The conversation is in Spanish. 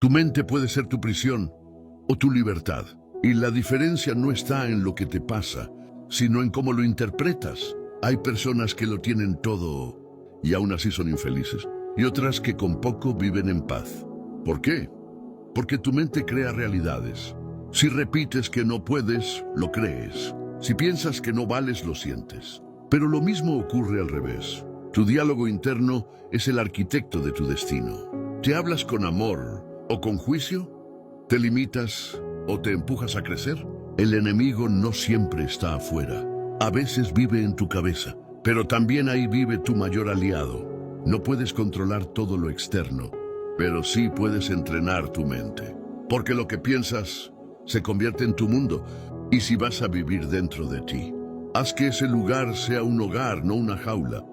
Tu mente puede ser tu prisión o tu libertad. Y la diferencia no está en lo que te pasa, sino en cómo lo interpretas. Hay personas que lo tienen todo y aún así son infelices, y otras que con poco viven en paz. ¿Por qué? Porque tu mente crea realidades. Si repites que no puedes, lo crees. Si piensas que no vales, lo sientes. Pero lo mismo ocurre al revés. Tu diálogo interno es el arquitecto de tu destino. ¿Te hablas con amor o con juicio? ¿Te limitas o te empujas a crecer? El enemigo no siempre está afuera. A veces vive en tu cabeza, pero también ahí vive tu mayor aliado. No puedes controlar todo lo externo, pero sí puedes entrenar tu mente. Porque lo que piensas se convierte en tu mundo, y si vas a vivir dentro de ti, haz que ese lugar sea un hogar, no una jaula.